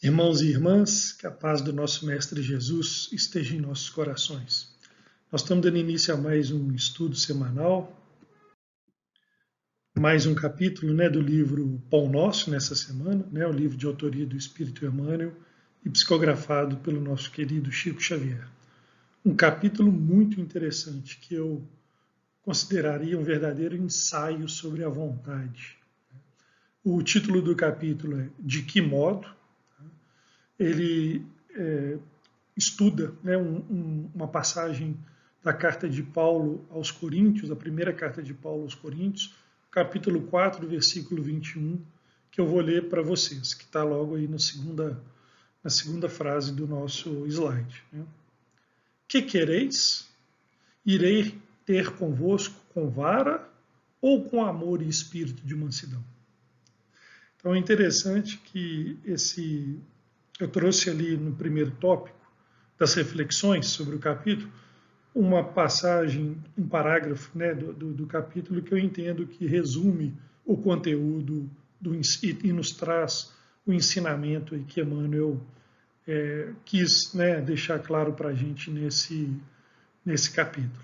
Irmãos e irmãs, que a paz do nosso Mestre Jesus esteja em nossos corações. Nós estamos dando início a mais um estudo semanal, mais um capítulo do livro Pão Nosso nessa semana, o livro de autoria do Espírito Emmanuel e psicografado pelo nosso querido Chico Xavier. Um capítulo muito interessante que eu consideraria um verdadeiro ensaio sobre a vontade. O título do capítulo é De que modo? Ele estuda uma passagem da carta de Paulo aos Coríntios, a primeira carta de Paulo aos Coríntios, capítulo 4, versículo 21, que eu vou ler para vocês, que está logo aí na segunda frase do nosso slide. Que quereis? Irei ter convosco com vara ou com amor e espírito de mansidão? Então é interessante que eu trouxe ali no primeiro tópico das reflexões sobre o capítulo, uma passagem, um parágrafo do capítulo que eu entendo que resume o conteúdo e nos traz o ensinamento que Emmanuel quis deixar claro para a gente nesse capítulo.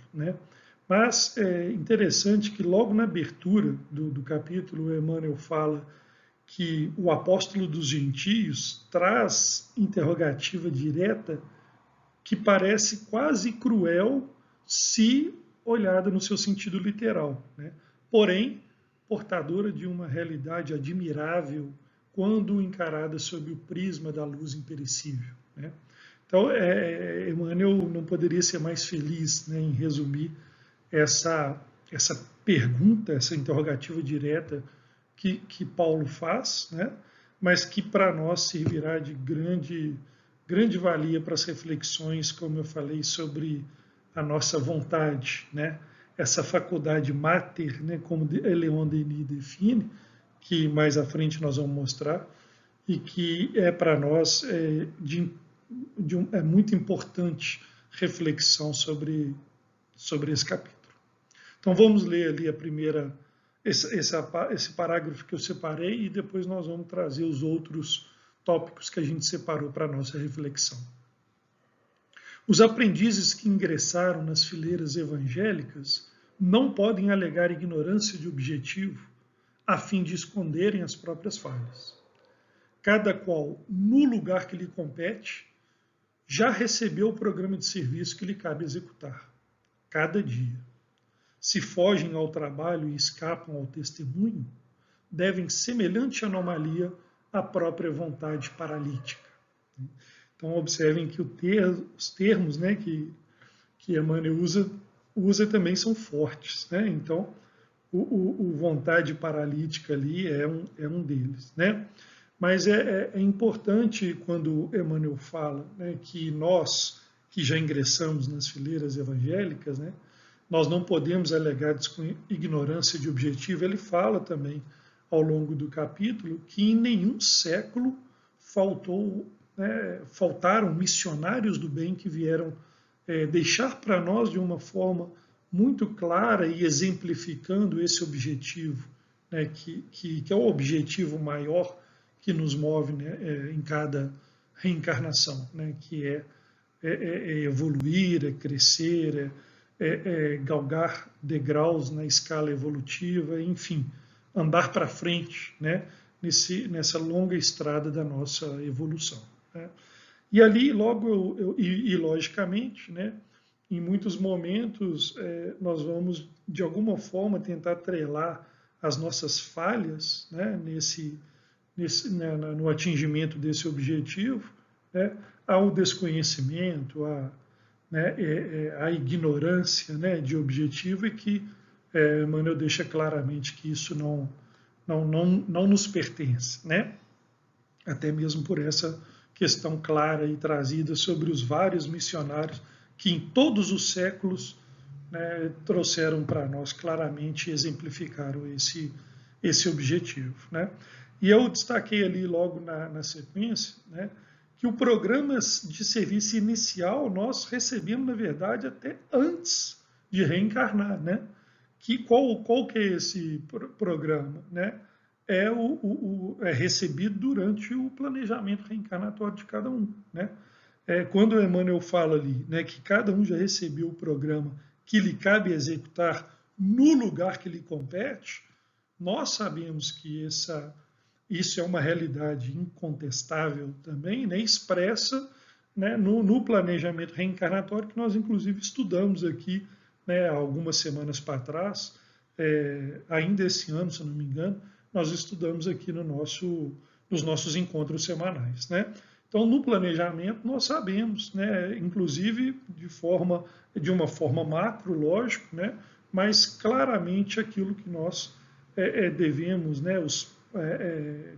Mas é interessante que logo na abertura do capítulo, Emmanuel fala que o apóstolo dos gentios traz interrogativa direta que parece quase cruel se olhada no seu sentido literal, porém portadora de uma realidade admirável quando encarada sob o prisma da luz imperecível. Então, Emmanuel não poderia ser mais feliz em resumir essa pergunta, essa interrogativa direta que Paulo faz, mas que para nós servirá de grande valia para as reflexões, como eu falei, sobre a nossa vontade, essa faculdade máter, como Leon Denis define, que mais à frente nós vamos mostrar, e que é para nós muito importante reflexão sobre esse capítulo. Então vamos ler ali esse parágrafo que eu separei e depois nós vamos trazer os outros tópicos que a gente separou para a nossa reflexão. Os aprendizes que ingressaram nas fileiras evangélicas não podem alegar ignorância de objetivo a fim de esconderem as próprias falhas. Cada qual, no lugar que lhe compete, já recebeu o programa de serviço que lhe cabe executar, cada dia. Se fogem ao trabalho e escapam ao testemunho, devem semelhante anomalia à própria vontade paralítica. Então, observem que os termos que Emmanuel usa também são fortes. Então, o vontade paralítica ali é um deles. Mas é importante quando Emmanuel fala que nós, que já ingressamos nas fileiras evangélicas, nós não podemos alegar ignorância de objetivo. Ele fala também, ao longo do capítulo, que em nenhum século faltaram missionários do bem que vieram deixar para nós de uma forma muito clara e exemplificando esse objetivo, que é o objetivo maior que nos move em cada reencarnação, que é evoluir, é crescer, galgar degraus na escala evolutiva, enfim, andar para frente nessa longa estrada da nossa evolução. E ali, logicamente, em muitos momentos, nós vamos, de alguma forma, tentar atrelar as nossas falhas no atingimento desse objetivo ao desconhecimento, a ignorância de objetivo, e que Emmanuel deixa claramente que isso não nos pertence, até mesmo por essa questão clara e trazida sobre os vários missionários que em todos os séculos trouxeram para nós claramente e exemplificaram esse objetivo. E eu destaquei ali logo na sequência que o programa de serviço inicial nós recebemos, na verdade, até antes de reencarnar. Qual que é esse programa? é recebido durante o planejamento reencarnatório de cada um, né? Quando o Emmanuel fala ali, né, que cada um já recebeu o programa que lhe cabe executar no lugar que lhe compete, nós sabemos que isso é uma realidade incontestável também, né, expressa, né, no planejamento reencarnatório que nós inclusive estudamos aqui, né, algumas semanas para trás, ainda esse ano, se não me engano, nós estudamos aqui nos nossos encontros semanais, né? Então, no planejamento, nós sabemos, né, inclusive de uma forma macro, lógico, né, mas claramente aquilo que nós devemos, né,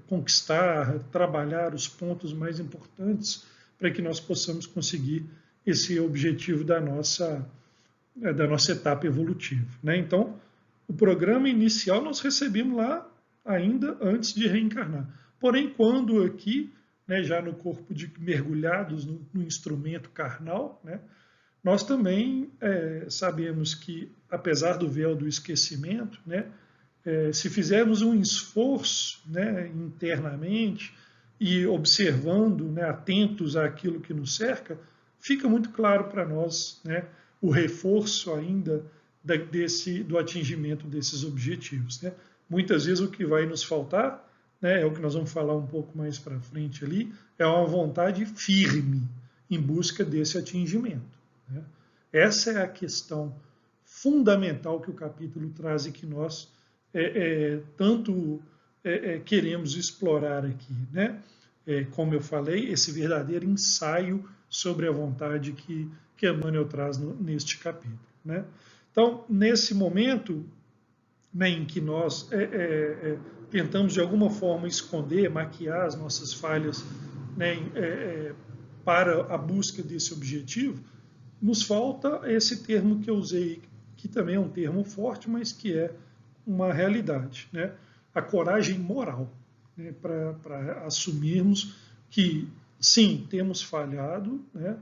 conquistar, trabalhar os pontos mais importantes para que nós possamos conseguir esse objetivo da nossa etapa evolutiva, né? Então, o programa inicial nós recebemos lá ainda antes de reencarnar. Porém, quando aqui, né, já no corpo de mergulhados no instrumento carnal, né, nós também sabemos que, apesar do véu do esquecimento, né, se fizermos um esforço, né, internamente e observando, né, atentos àquilo que nos cerca, fica muito claro para nós, né, o reforço ainda do atingimento desses objetivos, né? Muitas vezes o que vai nos faltar, né, é o que nós vamos falar um pouco mais para frente ali, é uma vontade firme em busca desse atingimento, né? Essa é a questão fundamental que o capítulo traz e que nós tanto queremos explorar aqui, né? Como eu falei, esse verdadeiro ensaio sobre a vontade que Emmanuel traz neste capítulo, né? Então, nesse momento, né, em que nós tentamos de alguma forma esconder, maquiar as nossas falhas, né, para a busca desse objetivo, nos falta esse termo que eu usei, que também é um termo forte, mas que é uma realidade, né? A coragem moral, né, para assumirmos que, sim, temos falhado, né?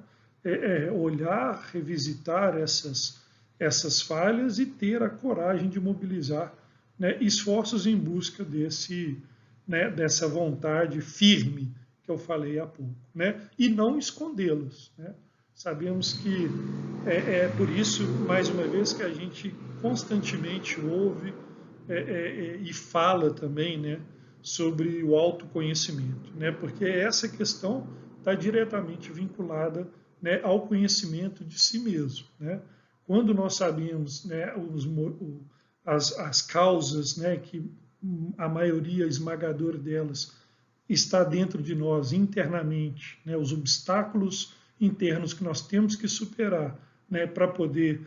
Olhar, revisitar essas falhas e ter a coragem de mobilizar, né, esforços em busca dessa vontade firme que eu falei há pouco, né? E não escondê-los, né? Sabemos que por isso, mais uma vez, que a gente constantemente ouve e fala também, né, sobre o autoconhecimento, né? Porque essa questão está diretamente vinculada, né, ao conhecimento de si mesmo, né? Quando nós sabemos, né, as causas, né, que a maioria esmagadora delas está dentro de nós internamente, né, os obstáculos internos que nós temos que superar, né, para poder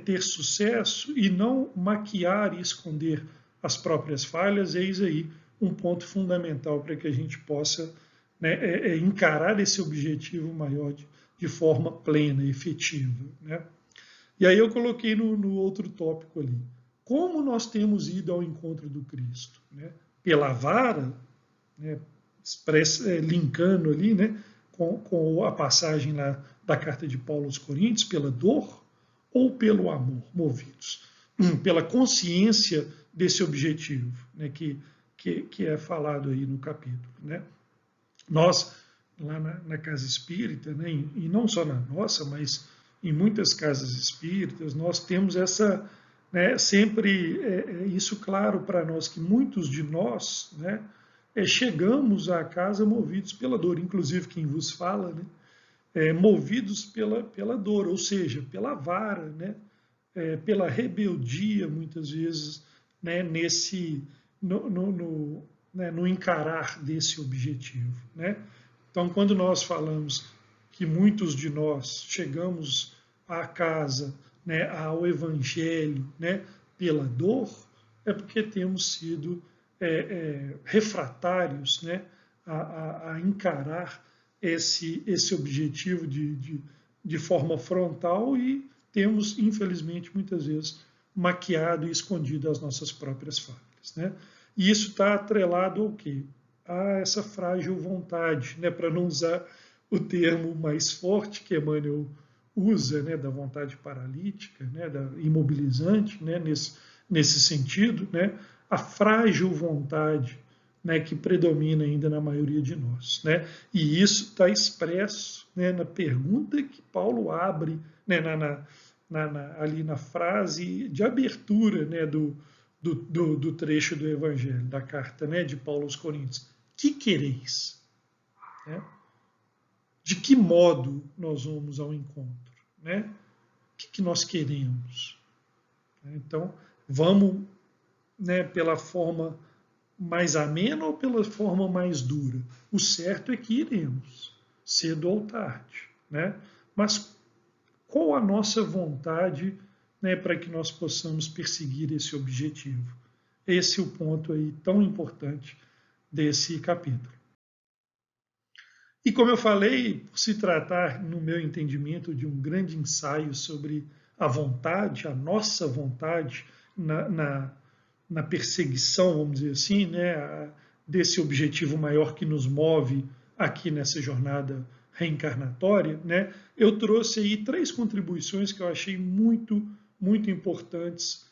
ter sucesso e não maquiar e esconder as próprias falhas, eis aí um ponto fundamental para que a gente possa, né, encarar esse objetivo maior de forma plena, efetiva, né? E aí eu coloquei no outro tópico ali. Como nós temos ido ao encontro do Cristo? Né? Pela vara, né, linkando ali, né, com a passagem lá da carta de Paulo aos Coríntios, pela dor ou pelo amor, movidos? Pela consciência desse objetivo, né, que é falado aí no capítulo, né? Nós, lá na casa espírita, né, e não só na nossa, mas em muitas casas espíritas, nós temos essa, né, sempre isso claro para nós, que muitos de nós, né, chegamos à casa movidos pela dor, inclusive quem vos fala, né, movidos pela dor, ou seja, pela vara, né, pela rebeldia, muitas vezes, né, no encarar desse objetivo, né? Então, quando nós falamos que muitos de nós chegamos à casa, né, ao Evangelho, né, pela dor, é porque temos sido refratários, né, a encarar esse objetivo de forma frontal e temos, infelizmente, muitas vezes maquiado e escondido as nossas próprias falhas, né? E isso está atrelado ao quê? A essa frágil vontade, né, para não usar o termo mais forte que Emmanuel usa, né, da vontade paralítica, né, da imobilizante, né, nesse sentido, né, a frágil vontade, né, que predomina ainda na maioria de nós, né? E isso está expresso, né, na pergunta que Paulo abre, né, ali na frase de abertura, né, do trecho do Evangelho, da carta, né, de Paulo aos Coríntios. Que quereis? Né? De que modo nós vamos ao encontro? Né? O que nós queremos? Então, vamos, né, pela forma mais amena ou pela forma mais dura? O certo é que iremos, cedo ou tarde. Né? Mas qual a nossa vontade, né, para que nós possamos perseguir esse objetivo? Esse é o ponto aí tão importante desse capítulo. E como eu falei, por se tratar, no meu entendimento, de um grande ensaio sobre a vontade, a nossa vontade, na perseguição, vamos dizer assim, né, desse objetivo maior que nos move aqui nessa jornada reencarnatória, né, eu trouxe aí 3 contribuições que eu achei muito, muito importantes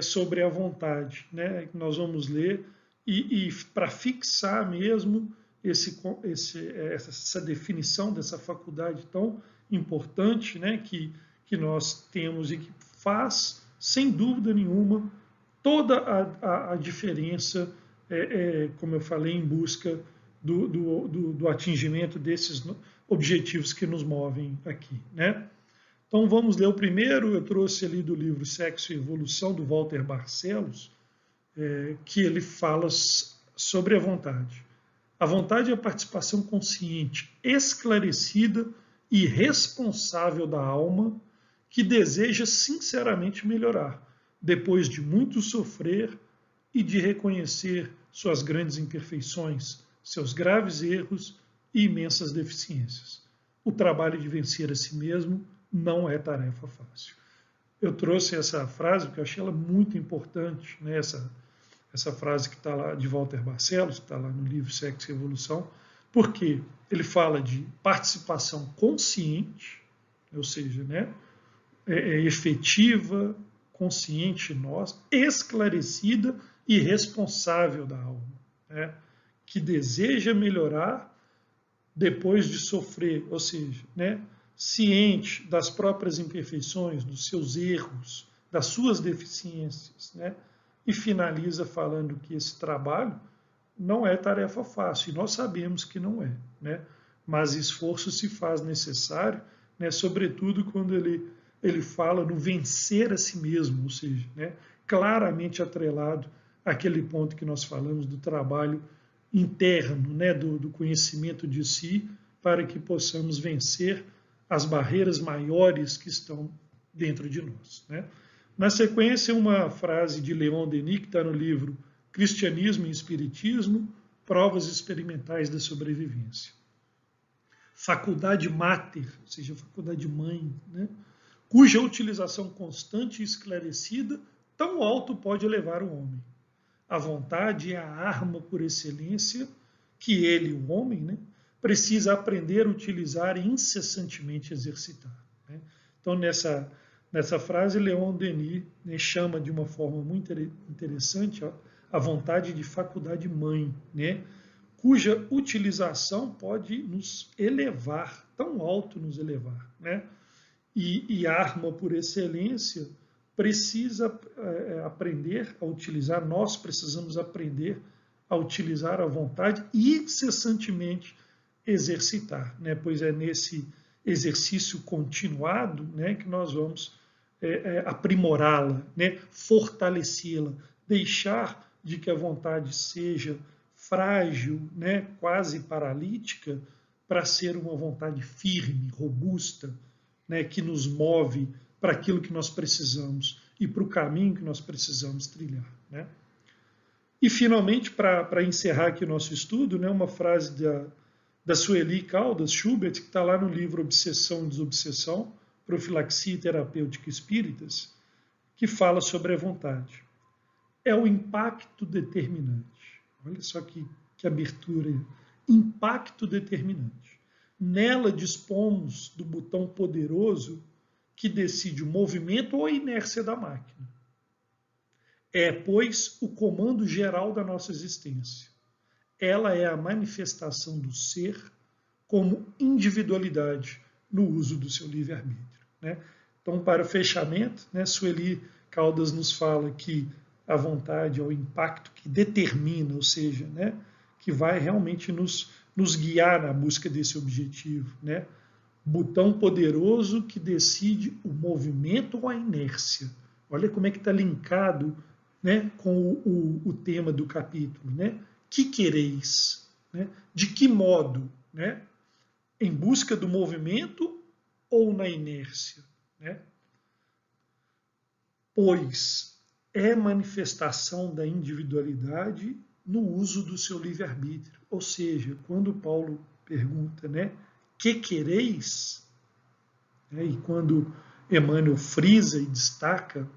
sobre a vontade, né, que nós vamos ler, e para fixar mesmo essa definição dessa faculdade tão importante, né, que nós temos e que faz, sem dúvida nenhuma, toda a diferença, como eu falei, em busca do atingimento desses objetivos que nos movem aqui. Né? Então vamos ler o primeiro, eu trouxe ali do livro Sexo e Evolução, do Walter Barcelos, que ele fala sobre a vontade. A vontade é a participação consciente, esclarecida e responsável da alma que deseja sinceramente melhorar, depois de muito sofrer e de reconhecer suas grandes imperfeições, seus graves erros e imensas deficiências. O trabalho de vencer a si mesmo não é tarefa fácil. Eu trouxe essa frase porque eu achei ela muito importante, né? Essa frase que está lá de Walter Barcelos, que está lá no livro Sexo e Evolução, porque ele fala de participação consciente, ou seja, né, efetiva, consciente nós, esclarecida e responsável da alma, né, que deseja melhorar depois de sofrer, ou seja, né, ciente das próprias imperfeições, dos seus erros, das suas deficiências, né, e finaliza falando que esse trabalho não é tarefa fácil, e nós sabemos que não é, né, mas esforço se faz necessário, né, sobretudo quando ele fala no vencer a si mesmo, ou seja, né, claramente atrelado àquele ponto que nós falamos do trabalho interno, né, do conhecimento de si, para que possamos vencer as barreiras maiores que estão dentro de nós. Né? Na sequência, uma frase de Leon Denis, que está no livro Cristianismo e Espiritismo, Provas Experimentais da Sobrevivência. Faculdade máter, ou seja, faculdade mãe, né? Cuja utilização constante e esclarecida tão alto pode elevar o homem. A vontade é a arma por excelência que ele, o homem, né, precisa aprender a utilizar e incessantemente exercitar. Né? Então, nessa frase, Leon Denis, né, chama de uma forma muito interessante, ó, a vontade de faculdade mãe, né, cuja utilização pode nos elevar, tão alto nos elevar. Né? E arma por excelência precisa aprender a utilizar, nós precisamos aprender a utilizar a vontade e incessantemente exercitar, né? Pois é nesse exercício continuado, né, que nós vamos aprimorá-la, né, fortalecê-la, deixar de que a vontade seja frágil, né, quase paralítica, para ser uma vontade firme, robusta, né, que nos move para aquilo que nós precisamos e para o caminho que nós precisamos trilhar. Né? E, finalmente, para encerrar aqui o nosso estudo, né, uma frase da Sueli Caldas Schubert, que está lá no livro Obsessão e Desobsessão, Profilaxia e Terapêutica Espíritas, que fala sobre a vontade. É o impacto determinante. Olha só que abertura. Impacto determinante. Nela dispomos do botão poderoso que decide o movimento ou a inércia da máquina. é, pois, o comando geral da nossa existência. Ela é a manifestação do ser como individualidade no uso do seu livre-arbítrio. Né? Então, para o fechamento, né, Sueli Caldas nos fala que a vontade é o impacto que determina, ou seja, né, que vai realmente nos guiar na busca desse objetivo. Né? Botão poderoso que decide o movimento ou a inércia. Olha como é que está linkado, né, com o tema do capítulo. Né? Que quereis? Né? De que modo? Né? Em busca do movimento ou na inércia? Né? Pois é manifestação da individualidade no uso do seu livre-arbítrio. Ou seja, quando Paulo pergunta, né, que quereis? Né, e quando Emmanuel frisa e destaca,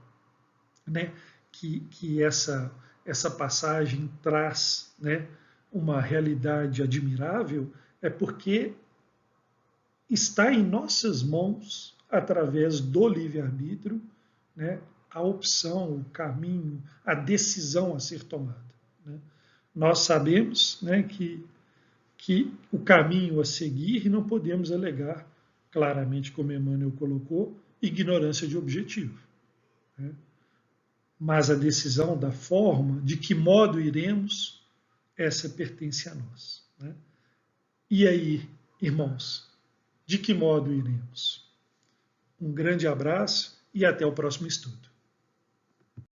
né, que essa passagem traz, né, uma realidade admirável, é porque está em nossas mãos, através do livre-arbítrio, né, a opção, o caminho, a decisão a ser tomada. Né? Nós sabemos, né, que o caminho a seguir e não podemos alegar, claramente, como Emmanuel colocou, ignorância de objetivo. Né? Mas a decisão da forma, de que modo iremos, essa pertence a nós. Né? E aí, irmãos, de que modo iremos? Um grande abraço e até o próximo estudo.